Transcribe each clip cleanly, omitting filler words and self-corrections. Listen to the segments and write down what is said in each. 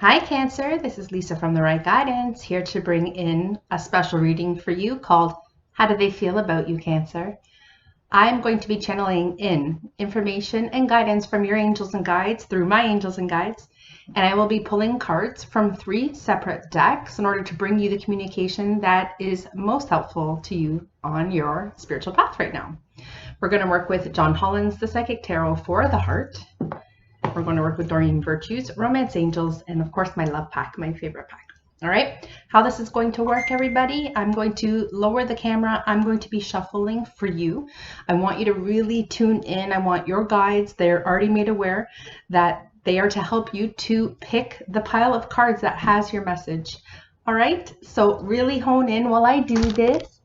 Hi Cancer, this is Lisa from The Right Guidance, here to bring in a special reading for you called How Do They Feel About You, Cancer? I'm going to be channeling in information and guidance from your angels and guides through my angels and guides, and I will be pulling cards from 3 separate decks in order to bring you the communication that is most helpful to you on your spiritual path right now. We're going to work with John Holland's The Psychic Tarot for the Heart. We're going to work with Doreen Virtue's Romance Angels, and of course my love pack, my favorite pack. All right, how this is going to work, everybody, I'm going to lower the camera. I'm going to be shuffling for you. I want you to really tune in. I want your guides, they're already made aware that they are to help you to pick the pile of cards that has your message. All right, so really hone in while I do this.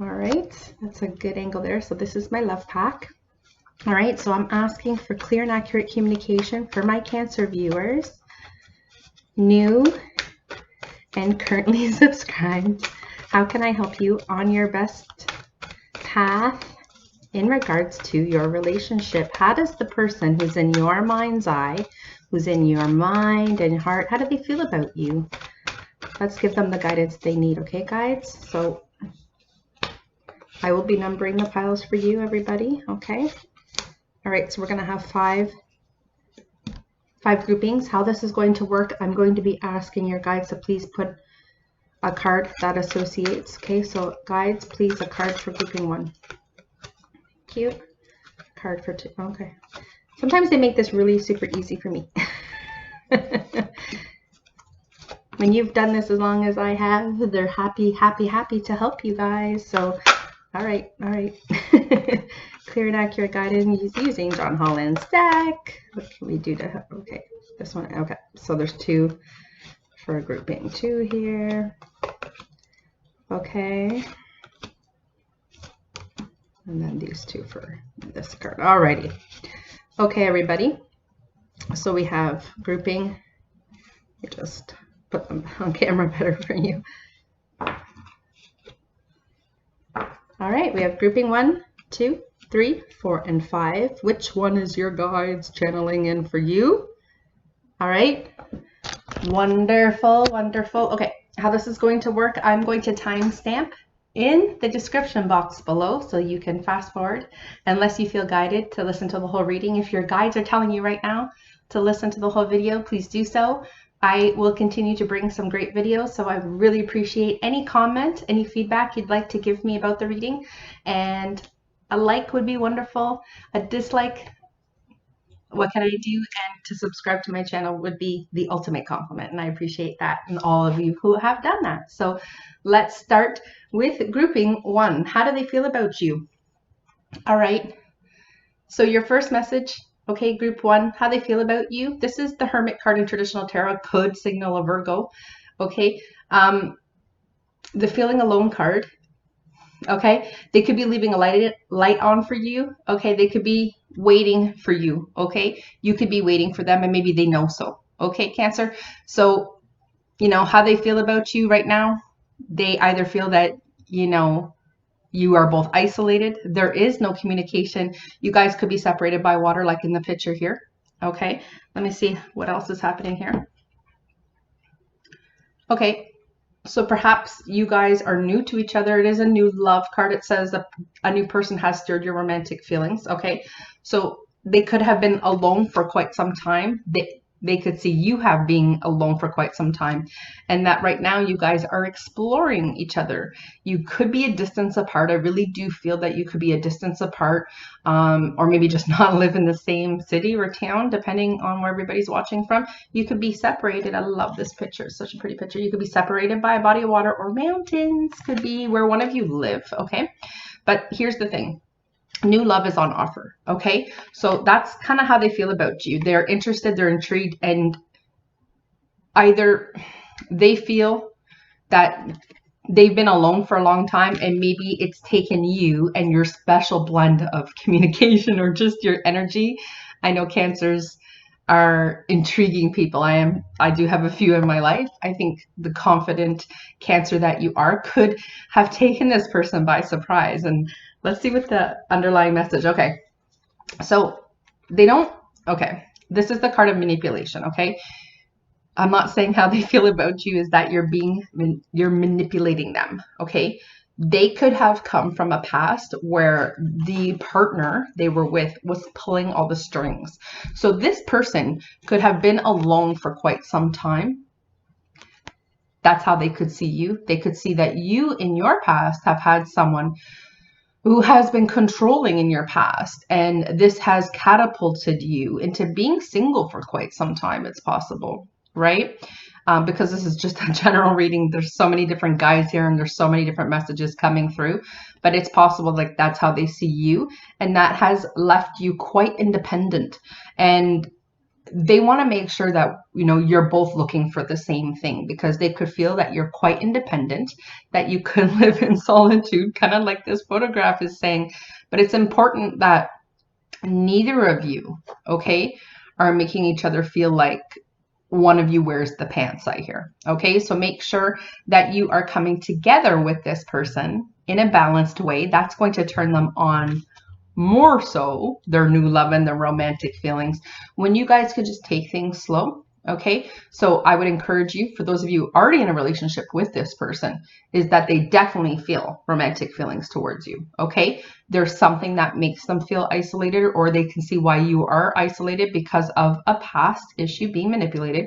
All right, that's a good angle there. So this is my love pack. All right, so I'm asking for clear and accurate communication for my Cancer viewers, new and currently subscribed. How can I help you on your best path in regards to your relationship? How does the person who's in your mind's eye, who's in your mind and heart, how do they feel about you? Let's give them the guidance they need, okay, guides? So I will be numbering the piles for you, everybody, okay? All right, so we're going to have five groupings. How this is going to work, I'm going to be asking your guides to please put a card that associates. Okay, so guides, please, a card for grouping 1. Thank you. Card for 2. Okay. Sometimes they make this really super easy for me. When you've done this as long as I have, they're happy to help you guys. So, all right. Clear and accurate guidance using John Holland's deck. What can we do to, okay, this one, okay. So there's 2 for grouping 2 here. Okay. And then these 2 for this card. Alrighty. Okay, everybody. So we have grouping. I just put them on camera better for you. All right, we have grouping 1, 2, 3, 4, and 5. Which one is your guides channeling in for you? All right. Wonderful. Okay, how this is going to work, I'm going to timestamp in the description box below so you can fast forward unless you feel guided to listen to the whole reading. If your guides are telling you right now to listen to the whole video, please do so. I will continue to bring some great videos, so I really appreciate any comment, any feedback you'd like to give me about the reading, and a like would be wonderful. A dislike, what can I do? And to subscribe to my channel would be the ultimate compliment, and I appreciate that and all of you who have done that. So let's start with grouping 1. How do they feel about you? All right, so your first message, okay, group 1, how they feel about you. This is the Hermit card in traditional tarot, could signal a Virgo. Okay, the feeling alone card. Okay, they could be leaving a light on for you. Okay, they could be waiting for you. Okay, you could be waiting for them and maybe they know so. Okay, Cancer. So, you know, how they feel about you right now, they either feel that, you know, you are both isolated. There is no communication. You guys could be separated by water like in the picture here. Okay, let me see what else is happening here. Okay, so perhaps you guys are new to each other. It is a new love card. It says a new person has stirred your romantic feelings. Okay, so they could have been alone for quite some time. They could see you have been alone for quite some time, and that right now you guys are exploring each other. You could be a distance apart. I really do feel that you could be a distance apart, or maybe just not live in the same city or town, depending on where everybody's watching from. You could be separated. I love this picture. It's such a pretty picture. You could be separated by a body of water or mountains. Could be where one of you live. Okay, but here's the thing. New love is on offer. Okay, so that's kind of how they feel about you. They're interested, they're intrigued, and either they feel that they've been alone for a long time and maybe it's taken you and your special blend of communication or just your energy. I know Cancers are intriguing people. I do have a few in my life. I think the confident Cancer that you are could have taken this person by surprise. And let's see what the underlying message. Okay, so they don't, okay, this is the card of manipulation. Okay, I'm not saying how they feel about you is that you're manipulating them, okay? They could have come from a past where the partner they were with was pulling all the strings. So this person could have been alone for quite some time. That's how they could see you. They could see that you in your past have had someone who has been controlling in your past, and this has catapulted you into being single for quite some time. It's possible, right? Because this is just a general reading. There's so many different guides here, and there's so many different messages coming through, but it's possible like that's how they see you, and that has left you quite independent. And they want to make sure that, you know, you're both looking for the same thing, because they could feel that you're quite independent, that you could live in solitude, kind of like this photograph is saying. But it's important that neither of you, okay, are making each other feel like one of you wears the pants, I hear. Okay, so make sure that you are coming together with this person in a balanced way. That's going to turn them on more so, their new love and their romantic feelings, when you guys could just take things slow. Okay, so I would encourage you, for those of you already in a relationship with this person, is that they definitely feel romantic feelings towards you. Okay, there's something that makes them feel isolated, or they can see why you are isolated because of a past issue, being manipulated.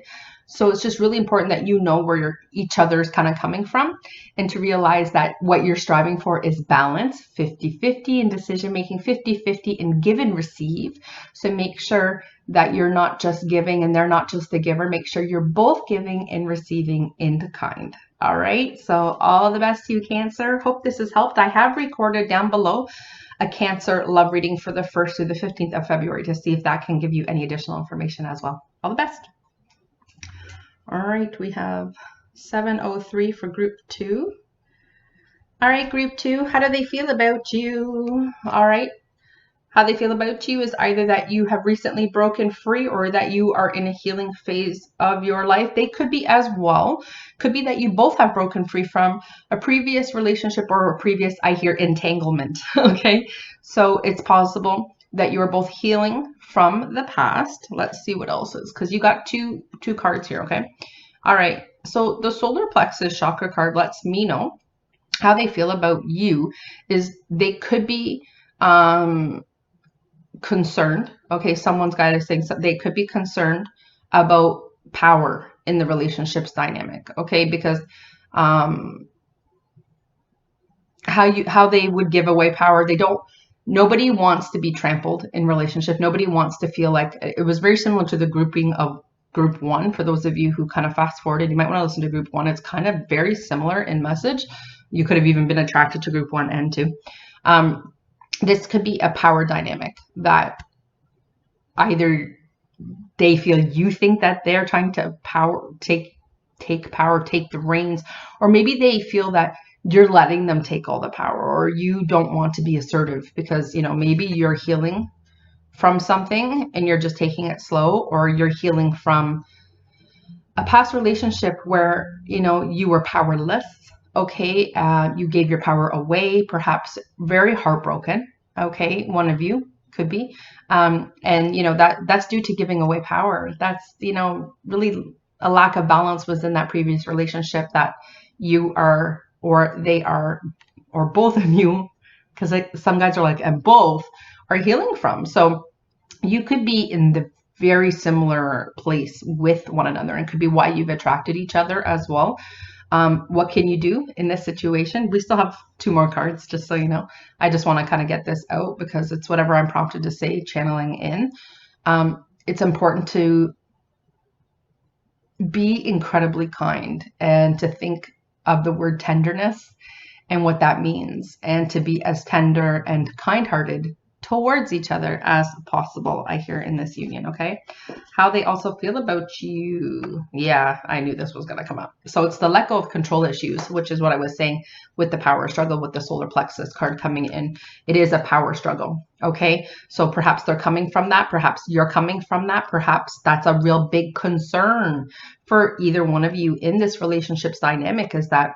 So it's just really important that you know where each other's kind of coming from, and to realize that what you're striving for is balance, 50-50 in decision making, 50-50 in give and receive. So make sure that you're not just giving and they're not just the giver. Make sure you're both giving and receiving in kind. All right, so all the best to you, Cancer. Hope this has helped. I have recorded down below a Cancer love reading for the 1st through the 15th of February to see if that can give you any additional information as well. All the best. All right, we have 703 for group 2. All right, group 2, how do they feel about you? All right, how they feel about you is either that you have recently broken free or that you are in a healing phase of your life. They could be as well. Could be that you both have broken free from a previous relationship or a previous, I hear, entanglement. Okay, so it's possible that you are both healing from the past. Let's see what else is, because you got two cards here. Okay, all right, so the solar plexus chakra card lets me know how they feel about you is they could be concerned. Okay, someone's guide is saying they could be concerned about power in the relationships dynamic. Okay, because how they would give away power, they don't. Nobody wants to be trampled in relationship. Nobody wants to feel like, it was very similar to the grouping of group 1. For those of you who kind of fast forwarded, you might want to listen to group 1. It's kind of very similar in message. You could have even been attracted to group 1 and 2. This could be a power dynamic that either they feel you think that they're trying to take the reins, or maybe they feel that you're letting them take all the power, or you don't want to be assertive because, you know, maybe you're healing from something and you're just taking it slow, or you're healing from a past relationship where, you know, you were powerless. Okay, you gave your power away, perhaps very heartbroken. Okay, one of you could be, and you know that's due to giving away power. That's, you know, really a lack of balance was in that previous relationship that you are, or they are, or both of you, because some guys are like, and both are healing from. So you could be in the very similar place with one another, and could be why you've attracted each other as well. What can you do in this situation? We still have 2 more cards, just so you know. I just want to kind of get this out because it's whatever I'm prompted to say, channeling in. It's important to be incredibly kind and to think of the word tenderness and what that means, and to be as tender and kind-hearted towards each other as possible, I hear, in this union. Okay, how they also feel about you. Yeah, I knew this was going to come up. So it's the let go of control issues, which is what I was saying with the power struggle, with the solar plexus card coming in. It is a power struggle. Okay, so perhaps they're coming from that, perhaps you're coming from that, perhaps that's a real big concern for either one of you in this relationships dynamic, is that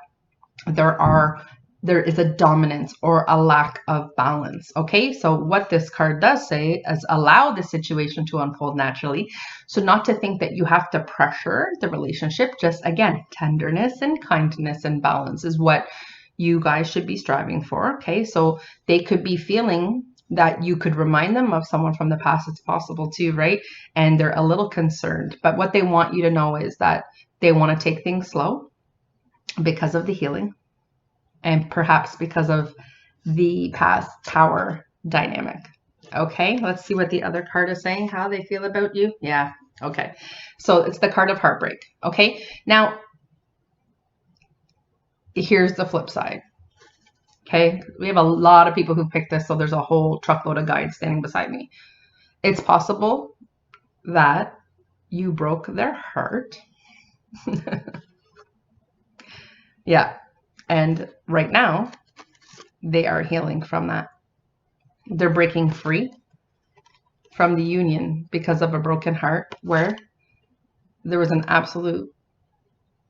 there are there is a dominance or a lack of balance. Okay, so what this card does say is allow the situation to unfold naturally. So not to think that you have to pressure the relationship, just again, tenderness and kindness and balance is what you guys should be striving for. Okay, so they could be feeling that you could remind them of someone from the past. It's possible too, right? And they're a little concerned, but what they want you to know is that they want to take things slow because of the healing, and perhaps because of the past power dynamic. Okay, let's see what the other card is saying, how they feel about you. Yeah, okay. So it's the card of heartbreak. Okay, now here's the flip side. Okay, we have a lot of people who picked this, so there's a whole truckload of guides standing beside me. It's possible that you broke their heart. Yeah, and right now they are healing from that. They're breaking free from the union because of a broken heart where there was an absolute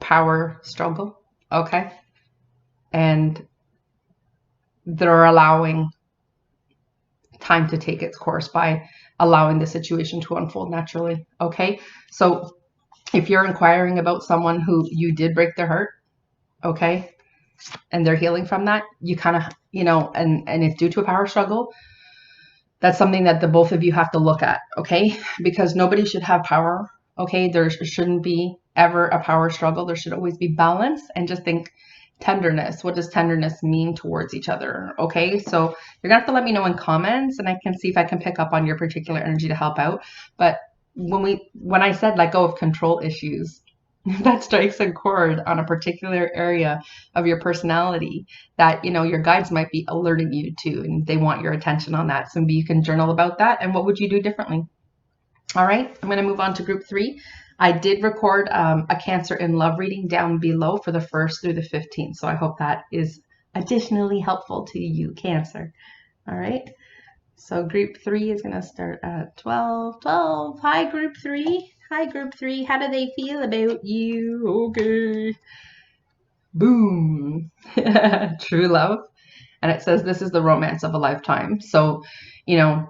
power struggle. Okay, and they're allowing time to take its course by allowing the situation to unfold naturally. Okay, so if you're inquiring about someone who you did break their heart, okay, and they're healing from that, you kind of, you know, and it's due to a power struggle, that's something that the both of you have to look at. Okay, because nobody should have power. Okay, there shouldn't be ever a power struggle. There should always be balance. And just think, tenderness. What does tenderness mean towards each other? Okay, so you're gonna have to let me know in comments, and I can see if I can pick up on your particular energy to help out. But when I said let go of control issues, that strikes a chord on a particular area of your personality that, you know, your guides might be alerting you to, and they want your attention on that. So maybe you can journal about that, and what would you do differently? All right, I'm going to move on to group 3. I did record a Cancer in Love reading down below for the 1st through the 15th, so I hope that is additionally helpful to you, Cancer. All right, so group 3 is going to start at 12. Hi, group 3. Hi, group 3. How do they feel about you? Okay. Boom. True love. And it says this is the romance of a lifetime. So, you know,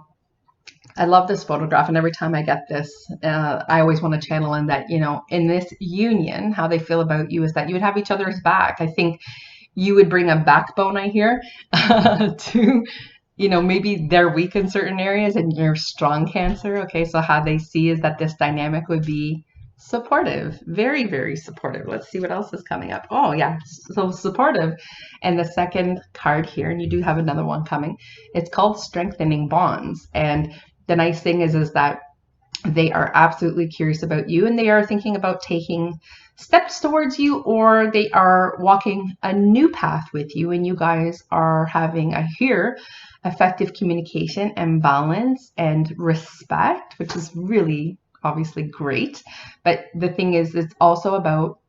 I love this photograph, and every time I get this, I always want to channel in that, you know, in this union, how they feel about you is that you would have each other's back. I think you would bring a backbone, I hear, to, you know, maybe they're weak in certain areas and you're strong, Cancer. Okay, so how they see is that this dynamic would be supportive, very, very supportive. Let's see what else is coming up. Oh yeah, so supportive. And the second card here, and you do have another one coming, it's called strengthening bonds. And the nice thing is that they are absolutely curious about you, and they are thinking about taking steps towards you, or they are walking a new path with you, and you guys are having, I hear, effective communication and balance and respect, which is really obviously great. But the thing is, it's also about,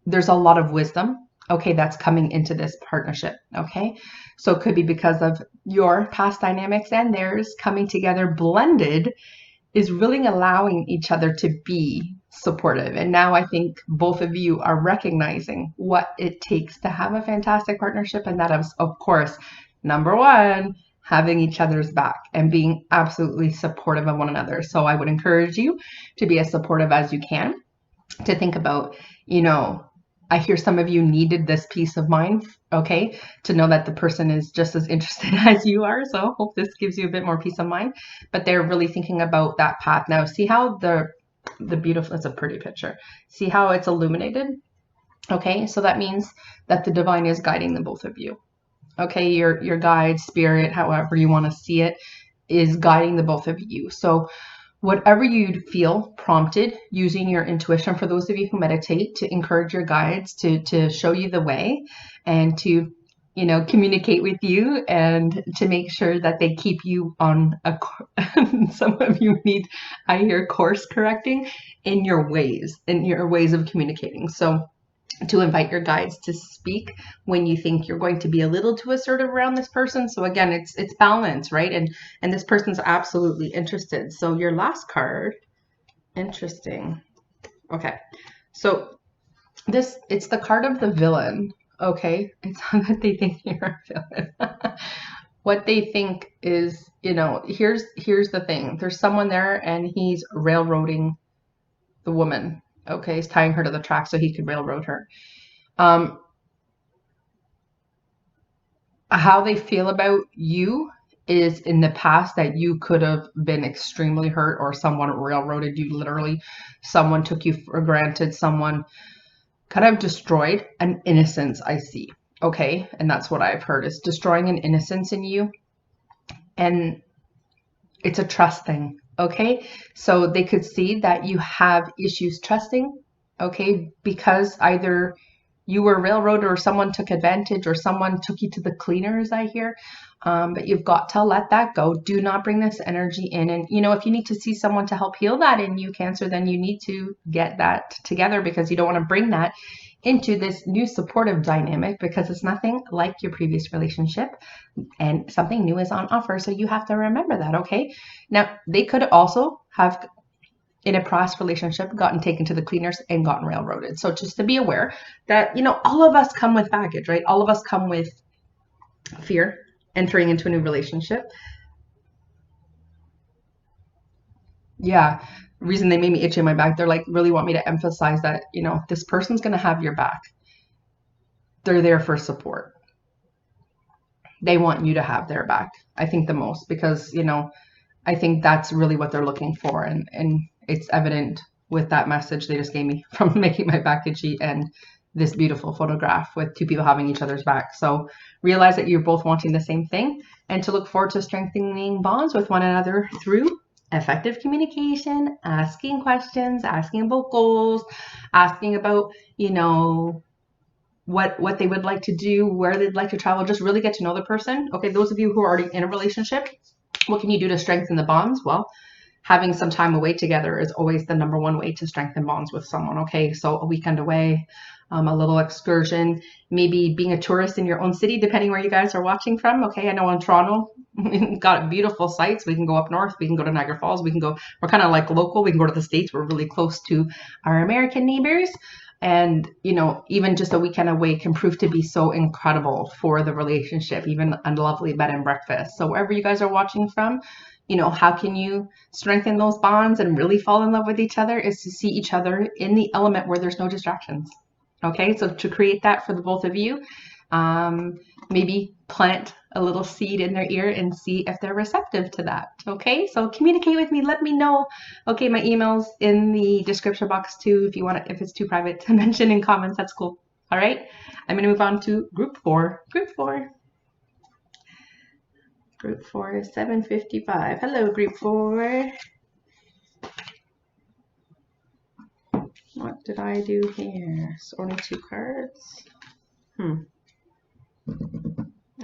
there's a lot of wisdom, okay, that's coming into this partnership. Okay, so it could be because of your past dynamics and theirs coming together, blended, is really allowing each other to be supportive. And now I think both of you are recognizing what it takes to have a fantastic partnership, and that is, of course, number one, having each other's back and being absolutely supportive of one another. So I would encourage you to be as supportive as you can, to think about, you know, I hear some of you needed this peace of mind, okay, to know that the person is just as interested as you are. So I hope this gives you a bit more peace of mind. But they're really thinking about that path. Now, see how the beautiful, it's a pretty picture. See how it's illuminated? Okay, so that means that the divine is guiding the both of you. Okay, your guide, spirit, however you want to see it, is guiding the both of you. So whatever you feel prompted, using your intuition, for those of you who meditate, to encourage your guides to show you the way, and to, you know, communicate with you, and to make sure that they keep you on a some of you need, I hear, course correcting in your ways of communicating. So to invite your guides to speak when you think you're going to be a little too assertive around this person. So again, it's balance, right? And this person's absolutely interested. So your last card, interesting. Okay, so it's the card of the villain. okay? It's not that they think you're a villain. What they think is, here's the thing. There's someone there and he's railroading the woman. Okay, he's tying her to the track so he could railroad her. How they feel about you is in the past that you could have been extremely hurt, or someone railroaded you literally. Someone took you for granted. Someone kind of destroyed an innocence, I see. Okay, and that's what I've heard, is destroying an innocence in you. And it's a trust thing. Okay, so they could see that you have issues trusting. Okay, because either you were railroaded or someone took advantage or someone took you to the cleaners, I hear. But you've got to let that go. Do not bring this energy in. And, if you need to see someone to help heal that in you, Cancer, then you need to get that together, because you don't want to bring that into this new supportive dynamic, because it's nothing like your previous relationship and something new is on offer. So you have to remember that. Okay. Now, they could also have, in a past relationship, gotten taken to the cleaners and gotten railroaded. So just to be aware that, all of us come with baggage, right? All of us come with fear entering into a new relationship. Yeah. Reason they made me itchy in my back. They're like, really want me to emphasize that, this person's going to have your back. They're there for support. They want you to have their back, I think, the most, because, I think that's really what they're looking for. And it's evident with that message they just gave me from making my back itchy and this beautiful photograph with two people having each other's back. So realize that you're both wanting the same thing, and to look forward to strengthening bonds with one another through effective communication, asking questions, asking about goals, asking about, what they would like to do, where they'd like to travel. Just really get to know the person. Okay, those of you who are already in a relationship, what can you do to strengthen the bonds? Well, having some time away together is always the number one way to strengthen bonds with someone. Okay, so a weekend away, a little excursion, maybe being a tourist in your own city, depending where you guys are watching from. Okay, I know in Toronto, we've got beautiful sites. We can go up north. We can go to Niagara Falls. We're kind of like local. We can go to the States. We're really close to our American neighbors. And, even just a weekend away can prove to be so incredible for the relationship, even a lovely bed and breakfast. So wherever you guys are watching from, how can you strengthen those bonds and really fall in love with each other is to see each other in the element where there's no distractions. Okay, so to create that for the both of you, maybe plant a little seed in their ear and see if they're receptive to that. Okay, so communicate with me. Let me know. Okay, my email's in the description box too. If you want to, if it's too private to mention in comments, that's cool. All right, I'm going to move on to group 4. Group 4 is 7:55. Hello, group 4. What did I do here? It's only 2 cards.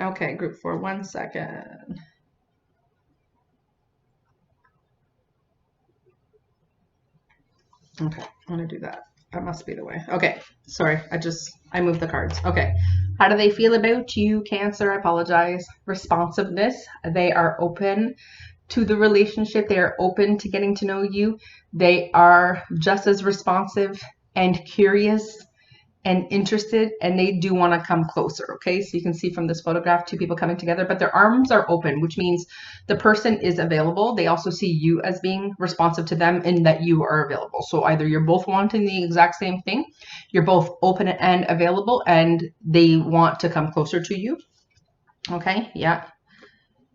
Okay, group 4, 1 second. Okay, I'm gonna do that. That must be the way. Okay, sorry, I moved the cards. Okay, how do they feel about you, Cancer? I apologize. Responsiveness. They are open to the relationship. They are open to getting to know you. They are just as responsive and curious and interested, and they do want to come closer. Okay, so you can see from this photograph 2 people coming together, but their arms are open, which means the person is available. They also see you as being responsive to them and that you are available. So either you're both wanting the exact same thing, you're both open and available, and they want to come closer to you. Okay, yeah.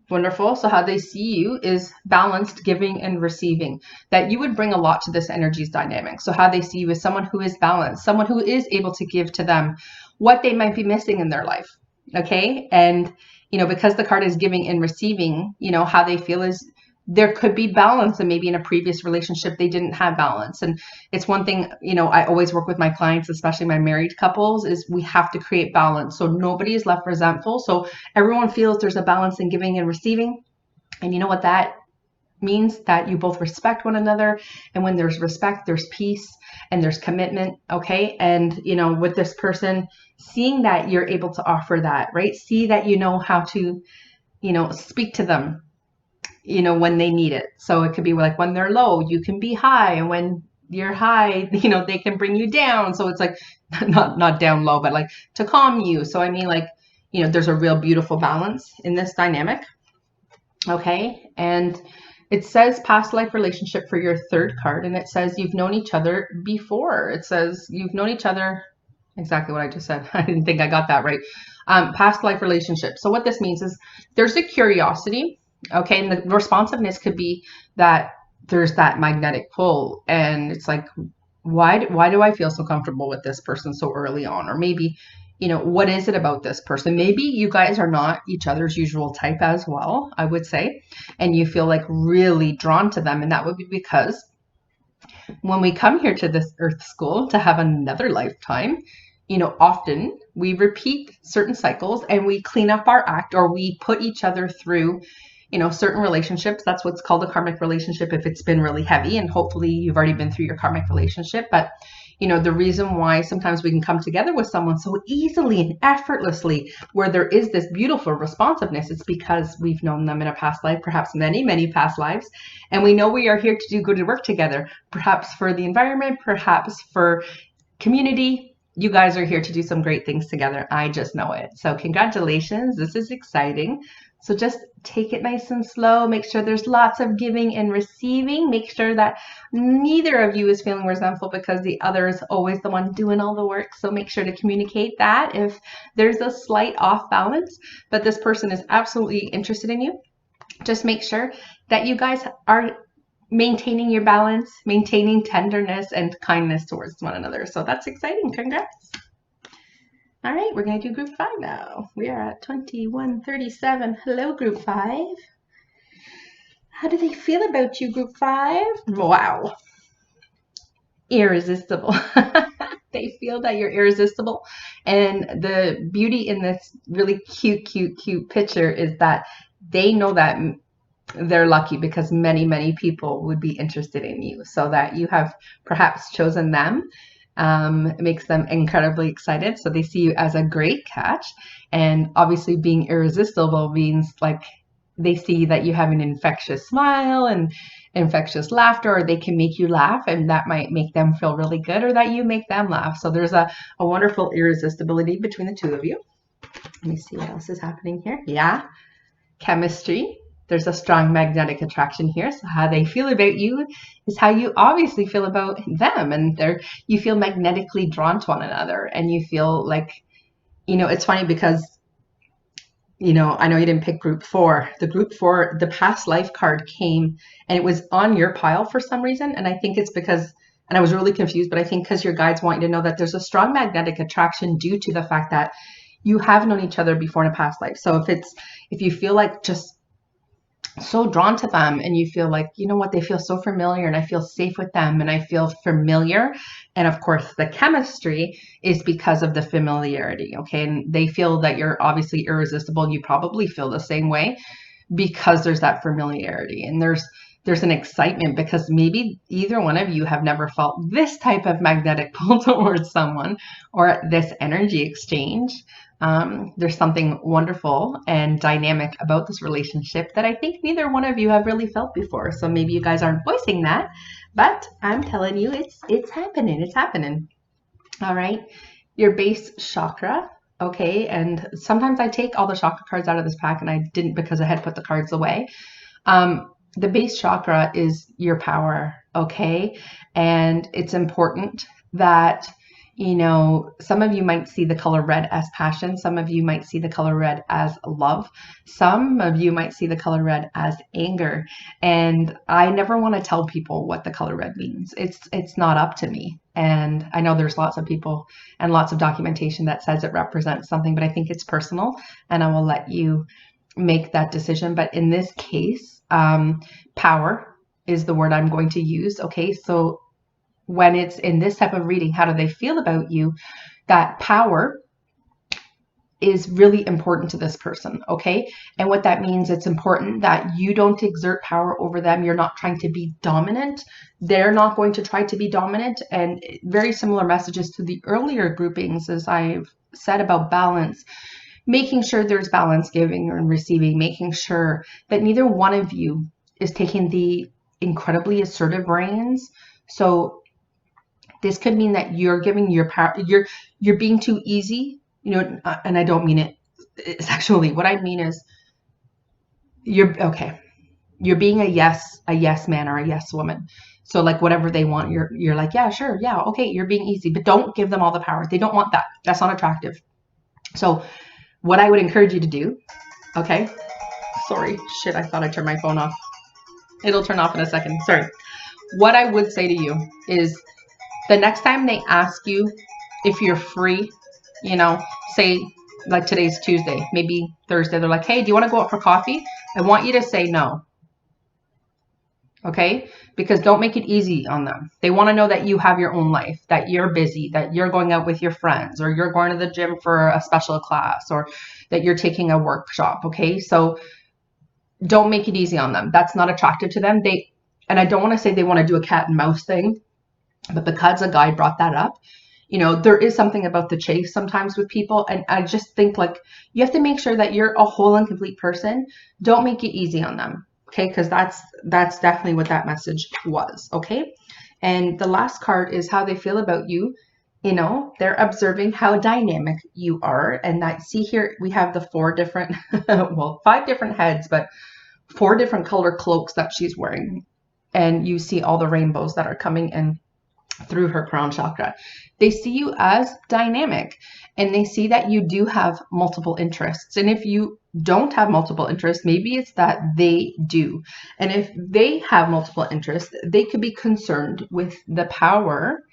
Wonderful. So how they see you is balanced, giving and receiving, that you would bring a lot to this energy's dynamic. So how they see you is someone who is balanced, someone who is able to give to them what they might be missing in their life. Okay. And, because the card is giving and receiving, how they feel is there could be balance, and maybe in a previous relationship they didn't have balance. And it's one thing, I always work with my clients, especially my married couples, is we have to create balance so nobody is left resentful, so everyone feels there's a balance in giving and receiving. And you know what that means? That you both respect one another, and when there's respect, there's peace and there's commitment. Okay. And with this person, seeing that you're able to offer that, right? See that how to speak to them when they need it. So it could be like when they're low, you can be high. And when your high, they can bring you down. So it's like not down low, but like to calm you. So I mean, like, there's a real beautiful balance in this dynamic. Okay. And it says past life relationship for your third card. And it says you've known each other before. It says you've known each other. Exactly what I just said. I didn't think I got that right. Past life relationship. So what this means is there's a curiosity. Okay. And the responsiveness could be that there's that magnetic pull, and it's like, why do I feel so comfortable with this person so early on? Or maybe, what is it about this person? Maybe you guys are not each other's usual type as well, I would say, and you feel like really drawn to them. And that would be because when we come here to this earth school to have another lifetime, often we repeat certain cycles and we clean up our act, or we put each other through certain relationships. That's what's called a karmic relationship if it's been really heavy, and hopefully you've already been through your karmic relationship. But the reason why sometimes we can come together with someone so easily and effortlessly, where there is this beautiful responsiveness, it's because we've known them in a past life, perhaps many, many past lives, and we know we are here to do good work together, perhaps for the environment, perhaps for community. You guys are here to do some great things together. I just know it. So congratulations. This is exciting. So just take it nice and slow. Make sure there's lots of giving and receiving. Make sure that neither of you is feeling resentful because the other is always the one doing all the work. So make sure to communicate that if there's a slight off balance, but this person is absolutely interested in you. Just make sure that you guys are maintaining your balance, maintaining tenderness and kindness towards one another. So that's exciting. Congrats. All right, we're going to do group 5 now. We are at 2137. Hello, group 5. How do they feel about you, group 5? Wow. Irresistible. They feel that you're irresistible. And the beauty in this really cute picture is that they know that they're lucky because many, many people would be interested in you. So that you have perhaps chosen them. It makes them incredibly excited. So they see you as a great catch. And obviously being irresistible means like they see that you have an infectious smile and infectious laughter, or they can make you laugh, and that might make them feel really good, or that you make them laugh. So there's a wonderful irresistibility between the two of you. Let me see what else is happening here. Yeah. Chemistry. There's a strong magnetic attraction here. So how they feel about you is how you obviously feel about them. And you feel magnetically drawn to one another. And you feel like, it's funny because, I know you didn't pick group 4. The group 4, the past life card came and it was on your pile for some reason. And I think it's because, and I was really confused, but I think because your guides want you to know that there's a strong magnetic attraction due to the fact that you have known each other before in a past life. So if you feel like just so drawn to them and you feel like, they feel so familiar and I feel safe with them and I feel familiar. And of course the chemistry is because of the familiarity. Okay. And they feel that you're obviously irresistible. You probably feel the same way because there's that familiarity, and there's an excitement because maybe either one of you have never felt this type of magnetic pull towards someone or this energy exchange. There's something wonderful and dynamic about this relationship that I think neither one of you have really felt before. So maybe you guys aren't voicing that, but I'm telling you, it's happening. It's happening. All right. Your base chakra. Okay. And sometimes I take all the chakra cards out of this pack, and I didn't because I had put the cards away. The base chakra is your power. Okay. And it's important that some of you might see the color red as passion. Some of you might see the color red as love. Some of you might see the color red as anger. And I never want to tell people what the color red means. It's not up to me. And I know there's lots of people and lots of documentation that says it represents something, but I think it's personal, and I will let you make that decision. But in this case, power is the word I'm going to use. Okay, so when it's in this type of reading, how do they feel about you? That power is really important to this person, okay? And what that means, it's important that you don't exert power over them. You're not trying to be dominant. They're not going to try to be dominant. And very similar messages to the earlier groupings, as I've said about balance, making sure there's balance, giving and receiving, making sure that neither one of you is taking the incredibly assertive reins. So This could mean that you're giving your power, you're being too easy, you know, and I don't mean it sexually. What I mean is you're being a yes man or a yes woman. So like whatever they want, you're like, yeah, sure, yeah, okay, you're being easy, but don't give them all the power. They don't want that. That's not attractive. So what I would encourage you to do, okay? Sorry, shit, I thought I turned my phone off. It'll turn off in a second. Sorry. What I would say to you is the next time they ask you if you're free, you know, say like today's Tuesday, maybe Thursday, they're like, hey, do you want to go out for coffee? I want you to say no. Okay? Because don't make it easy on them. They want to know that you have your own life, that you're busy, that you're going out with your friends, or you're going to the gym for a special class, or that you're taking a workshop. Okay? So don't make it easy on them. That's not attractive to them. And I don't want to say they want to do a cat and mouse thing, but because a guy brought that up, you know, there is something about the chase sometimes with people. And I just think like you have to make sure that you're a whole and complete person. Don't make it easy on them. Okay, because that's definitely what that message was. Okay, and the last card is how they feel about you. You know, they're observing how dynamic you are, and that, see here, we have the 4 different, well, 5 different heads, but 4 different color cloaks that she's wearing, and you see all the rainbows that are coming in through her crown chakra. They see you as dynamic, and they see that you do have multiple interests. And if you don't have multiple interests, maybe it's that they do. And if they have multiple interests, they could be concerned with the power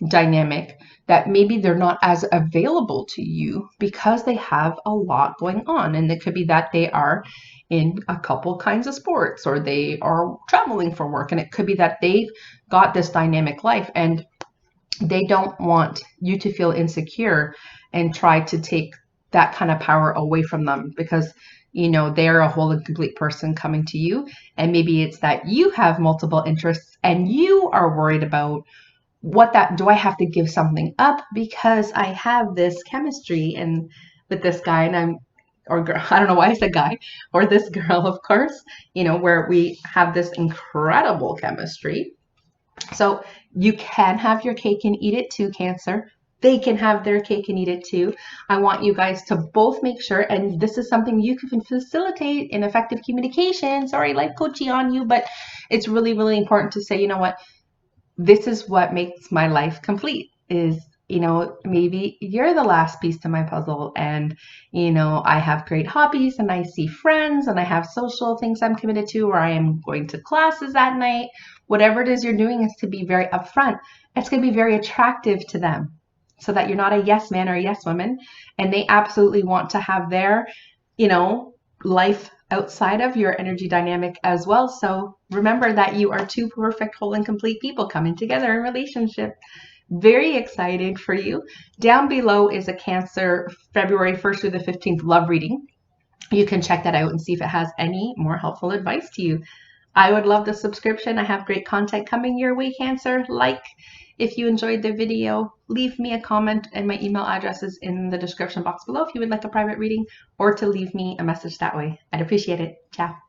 dynamic that maybe they're not as available to you because they have a lot going on. And it could be that they are in a couple kinds of sports, or they are traveling for work, and it could be that they've got this dynamic life and they don't want you to feel insecure and try to take that kind of power away from them, because you know they're a whole and complete person coming to you. And maybe it's that you have multiple interests and you are worried about do I have to give something up because I have this chemistry and with this guy, and or girl, I don't know why I said guy, or this girl, of course, you know, where we have this incredible chemistry. So you can have your cake and eat it too, Cancer. They can have their cake and eat it too. I want you guys to both make sure, and this is something you can facilitate in effective communication. Sorry, life coachy on you, but it's really, really important to say, you know what, this is what makes my life complete is, you know, maybe you're the last piece to my puzzle, and, you know, I have great hobbies and I see friends and I have social things I'm committed to, or I am going to classes at night. Whatever it is you're doing is to be very upfront. It's going to be very attractive to them so that you're not a yes man or a yes woman, and they absolutely want to have their, you know, life outside of your energy dynamic as well. So remember that you are 2 perfect, whole and complete people coming together in relationship. Very excited for you. Down below is a Cancer February 1st through the 15th love reading. You can check that out and see if it has any more helpful advice to you. I would love the subscription. I have great content coming your way, Cancer. Like if you enjoyed the video, leave me a comment, and my email address is in the description box below if you would like a private reading or to leave me a message that way. I'd appreciate it. Ciao.